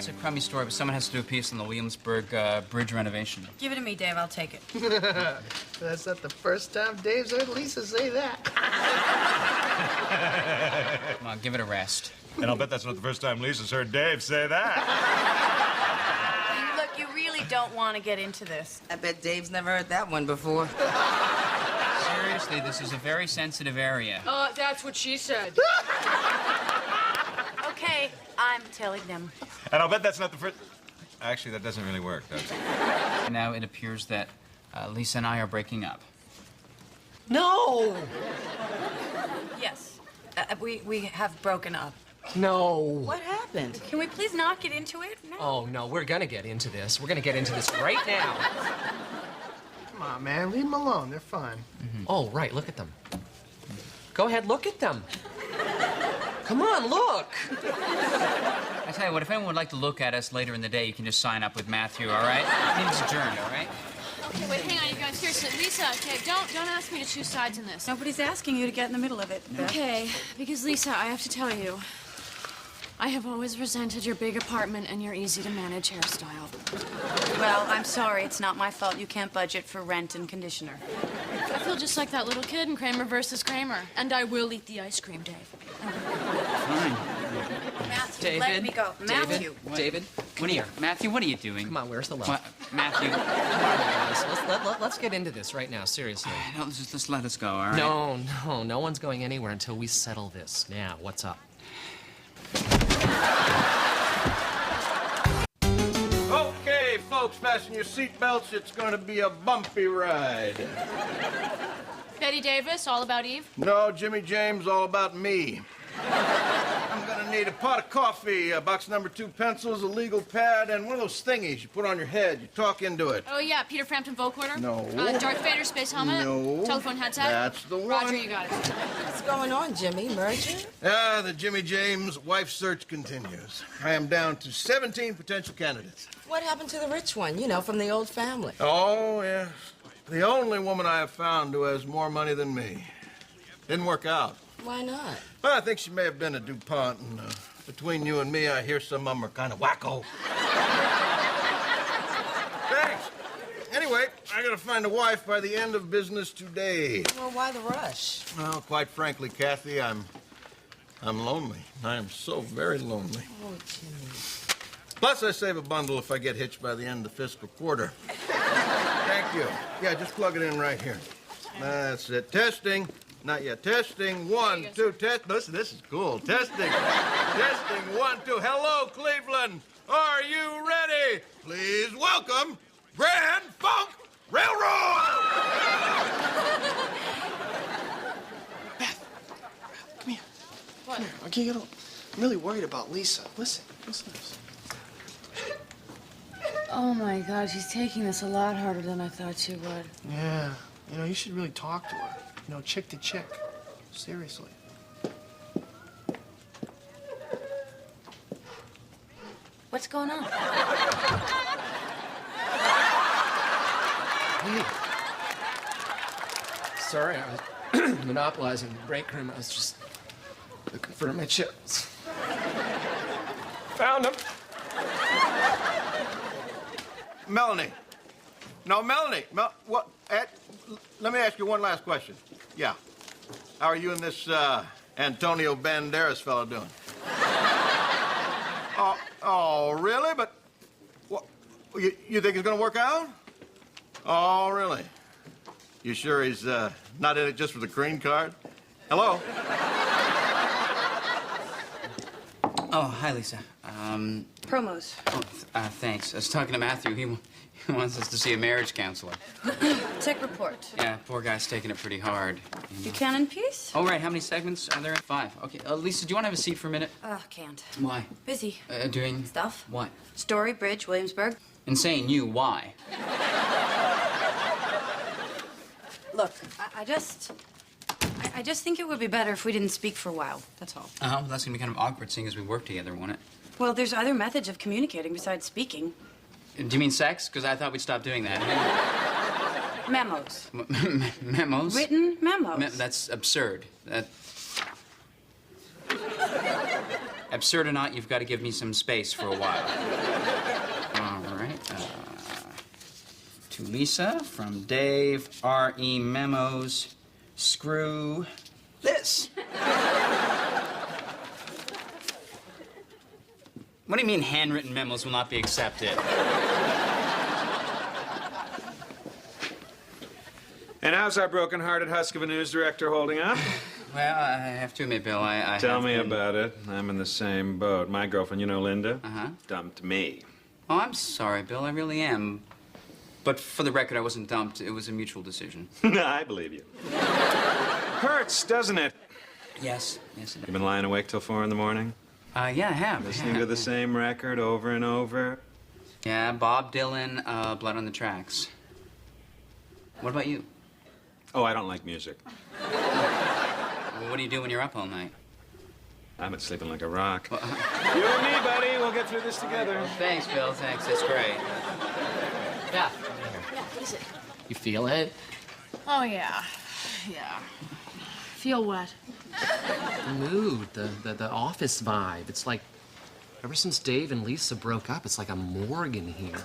It's a crummy story, but someone has to do a piece on the Williamsburg bridge renovation. Give it to me, Dave. I'll take it. That's not the first time Dave's heard Lisa say that. Come on, give it a rest. And I'll bet that's not the first time Lisa's heard Dave say that. Look, you really don't want to get into this. I bet Dave's never heard that one before. Seriously, this is a very sensitive area. That's what she said. Okay, I'm telling them. And I'll bet that's not the first... Actually, that doesn't really work, does it? Now it appears that Lisa and I are breaking up. No! Yes, we have broken up. No. What happened? Can we please not get into it? No. Oh, no, we're gonna get into this. We're gonna get into this right now. Come on, man, leave them alone. They're fine. Oh, right, look at them. Go ahead, look at them. Come on, look. I tell you what, if anyone would like to look at us later in the day, you can just sign up with Matthew, all right? Meeting's adjourned, all right? Okay, wait, hang on, you guys. Seriously, Lisa, okay, don't ask me to choose sides in this. Nobody's asking you to get in the middle of it, Beth. Okay, because Lisa, I have to tell you, I have always resented your big apartment and your easy-to-manage hairstyle. Well, I'm sorry. It's not my fault you can't budget for rent and conditioner. I feel just like that little kid in Kramer versus Kramer. And I will eat the ice cream, Dave. Fine. Matthew, David? let me go. Matthew. David, come here. Matthew, what are you doing? Come on, where's the love? What? Matthew. Let's get into this right now, seriously. No, just let us go, all right? No one's going anywhere until we settle this. Now, what's up? Okay, folks, fasten your seatbelts. It's going to be a bumpy ride. Betty Davis, All About Eve. No, Jimmy James, all about me. I'm going to need a pot of coffee, a box number 2 pencils, a legal pad, and one of those thingies you put on your head. You talk into it. Oh, yeah, Peter Frampton vocoder. No. Darth Vader space helmet. No. Telephone headset. That's the one. Roger, you got it. What's going on, Jimmy? Merger? The Jimmy James wife search continues. I am down to 17 potential candidates. What happened to the rich one? You know, from the old family. Oh, yes. The only woman I have found who has more money than me. Didn't work out. Why not? Well, I think she may have been a DuPont, and between you and me, I hear some of them are kind of wacko. Thanks. Anyway, I gotta find a wife by the end of business today. Well, why the rush? Well, quite frankly, Kathy, I'm lonely. I am so very lonely. Oh, Jimmy. Plus, I save a bundle if I get hitched by the end of the fiscal quarter. Thank you. Yeah, just plug it in right here. That's it. Testing. Not yet. Testing. 1, 2, test. Listen, this is cool. Testing. Testing. 1, 2. Hello, Cleveland. Are you ready? Please welcome Grand Funk Railroad. Beth, come here. What? Okay, I'm really worried about Lisa. Listen to this. Oh, my God, she's taking this a lot harder than I thought she would. Yeah, you should really talk to her. Chick to chick. Seriously. What's going on? Hey. Sorry, I was monopolizing the break room. I was just looking for my chips. Found them. Melanie. No, Melanie. What? Let me ask you one last question. Yeah. How are you and this Antonio Banderas fellow doing? Oh, really? But what? You think it's going to work out? Oh, really? You sure he's not in it just for the green card? Hello? Oh, hi, Lisa. Promos. Thanks. I was talking to Matthew. He wants us to see a marriage counselor. Tech report. Yeah, poor guy's taking it pretty hard. Buchanan piece? Oh, right. How many segments are there? 5. Okay. Lisa, do you want to have a seat for a minute? Can't. Why? Busy. Doing... Stuff. What? Story, Bridge, Williamsburg. Insane. You. Why? Look, I just think it would be better if we didn't speak for a while. That's all. Well, that's going to be kind of awkward seeing as we work together, won't it? Well, there's other methods of communicating besides speaking. Do you mean sex? Because I thought we'd stop doing that. Memos. Memos? Written memos. That's absurd. Absurd or not, you've got to give me some space for a while. All right. To Lisa from Dave, R.E. Memos, screw this. What do you mean handwritten memos will not be accepted? And how's our broken-hearted husk of a news director holding up? Well, I have to admit, Bill, I Tell have me been- about it. I'm in the same boat. My girlfriend, you know Linda? Uh-huh. Dumped me. Oh, I'm sorry, Bill. I really am. But for the record, I wasn't dumped. It was a mutual decision. I believe you. Hurts, doesn't it? Yes. Yes, it You've been lying awake till 4 in the morning? Yeah, I have. Listening to the same record over and over? Yeah, Bob Dylan, Blood on the Tracks. What about you? Oh, I don't like music. Well, what do you do when you're up all night? I'm at sleeping like a rock. Well, You and me, buddy. We'll get through this together. thanks, Bill. Thanks. That's great. Yeah. Yeah, what is it? You feel it? Oh, yeah. Yeah. Feel what? The mood, the office vibe. It's like, ever since Dave and Lisa broke up, it's like a morgue in here.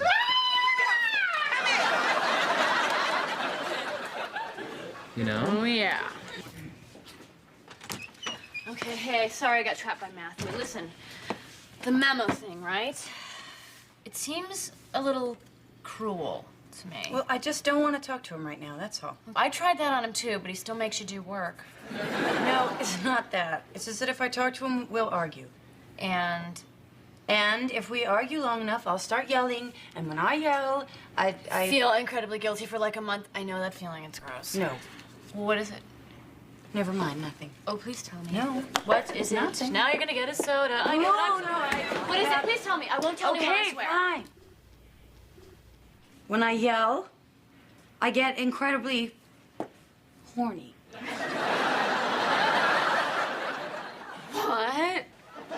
You know? Oh, yeah. Okay, hey, sorry I got trapped by Matthew. Listen, the memo thing, right? It seems a little cruel to me. Well, I just don't want to talk to him right now, that's all. I tried that on him too, but he still makes you do work. No, it's not that. It's just that if I talk to him, we'll argue. And And if we argue long enough, I'll start yelling, and when I yell, I feel incredibly guilty for like a month. I know that feeling, it's gross. No. What is it? Never mind, nothing. Oh, please tell me. No. What is it? Nothing. Now you're gonna get a soda. I No, get it. no, What is it? Please tell me. I won't tell anyone, I Okay, swear. fine. When I yell, I get incredibly horny. What?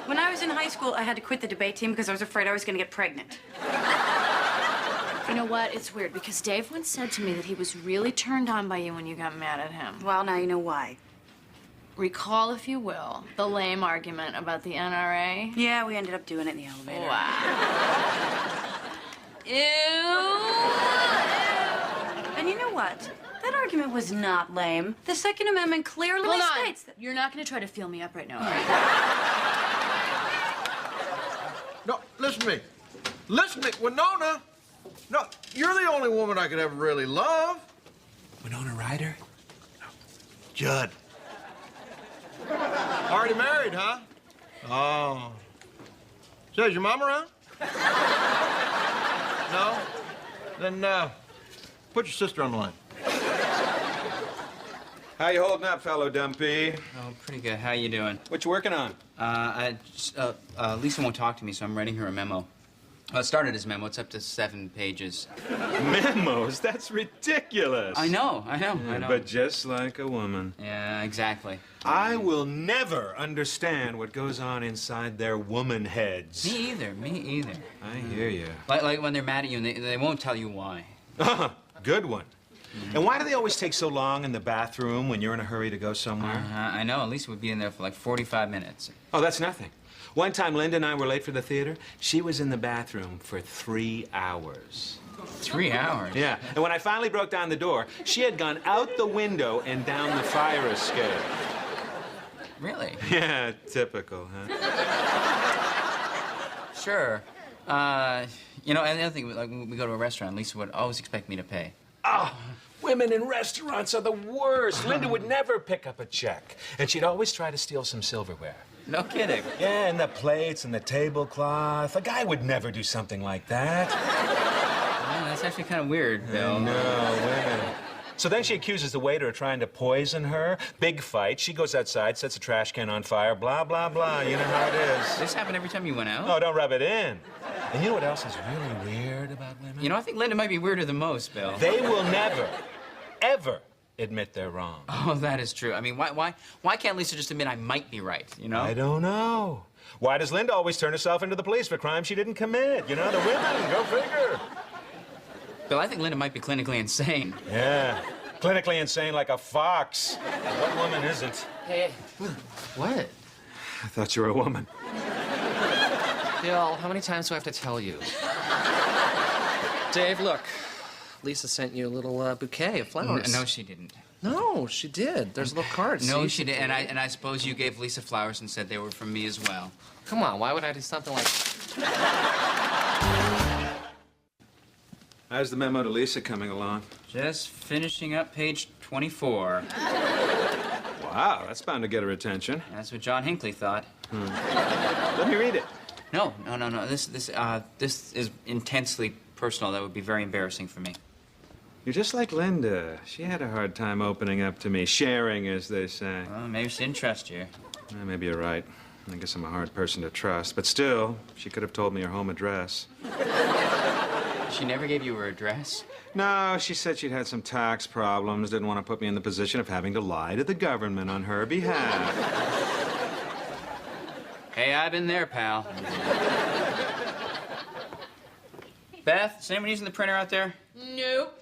When I was in high school, I had to quit the debate team because I was afraid I was going to get pregnant. You know what? It's weird because Dave once said to me that he was really turned on by you when you got mad at him. Well, now you know why. Recall, if you will, the lame argument about the NRA. Yeah, we ended up doing it in the elevator. Wow. Ew. And you know what? That argument was not lame. The Second Amendment clearly Hold on. states that... You're not going to try to feel me up right now, all right? No, listen to me. Listen to me. Winona! No, you're the only woman I could ever really love. Winona Ryder? Judd. Already married, huh? Oh. So, is your mom around? No? Then, put your sister on the line. How you holding up, fellow Dumpy? Oh, pretty good. How you doing? What you working on? Lisa won't talk to me, so I'm writing her a memo. It started as memo. It's up to 7 pages. Memos? That's ridiculous. I know. But just like a woman. Yeah, exactly. I will never understand what goes on inside their woman heads. Me either. I hear you. Like when they're mad at you and they won't tell you why. Good one. And why do they always take so long in the bathroom when you're in a hurry to go somewhere? I know. At least we'd be in there for like 45 minutes. Oh, that's nothing. One time Linda and I were late for the theater. She was in the bathroom for 3 hours. 3 hours? Yeah. And when I finally broke down the door, she had gone out the window and down the fire escape. Really? Yeah, typical, huh? Sure. You know, and the other thing, like when we go to a restaurant, Lisa would always expect me to pay. Oh, women in restaurants are the worst. Linda would never pick up a check, and she'd always try to steal some silverware. No kidding. Yeah, and the plates and the tablecloth. A guy would never do something like that. Yeah, that's actually kind of weird, Bill. No, women. So then she accuses the waiter of trying to poison her. Big fight. She goes outside, sets a trash can on fire, blah, blah, blah. You know how it is. This happened every time you went out? Oh, don't rub it in. And you know what else is really weird about women? You know, I think Linda might be weirder than most, Bill. They will never, ever admit they're wrong. Oh, that is true. I mean, why can't Lisa just admit I might be right, you know? I don't know. Why does Linda always turn herself into the police for crimes she didn't commit? You know, the women, go figure. Bill, I think Linda might be clinically insane. Yeah, clinically insane like a fox. What woman isn't? Hey, what? I thought you were a woman. Bill, how many times do I have to tell you? Dave, look. Lisa sent you a little bouquet of flowers. No, she didn't. No, she did. There's a little card. No, See? she didn't. And I suppose you gave Lisa flowers and said they were from me as well. Come on, why would I do something like... How's the memo to Lisa coming along? Just finishing up page 24. Wow, that's bound to get her attention. That's what John Hinckley thought. Let me read it. No. This is intensely personal. That would be very embarrassing for me. You're just like Linda. She had a hard time opening up to me, sharing, as they say. Well, maybe she didn't trust you. Maybe you're right. I guess I'm a hard person to trust. But still, she could have told me her home address. She never gave you her address? No, she said she'd had some tax problems, didn't want to put me in the position of having to lie to the government on her behalf. Hey, I've been there, pal. Beth, is anyone using the printer out there? Nope.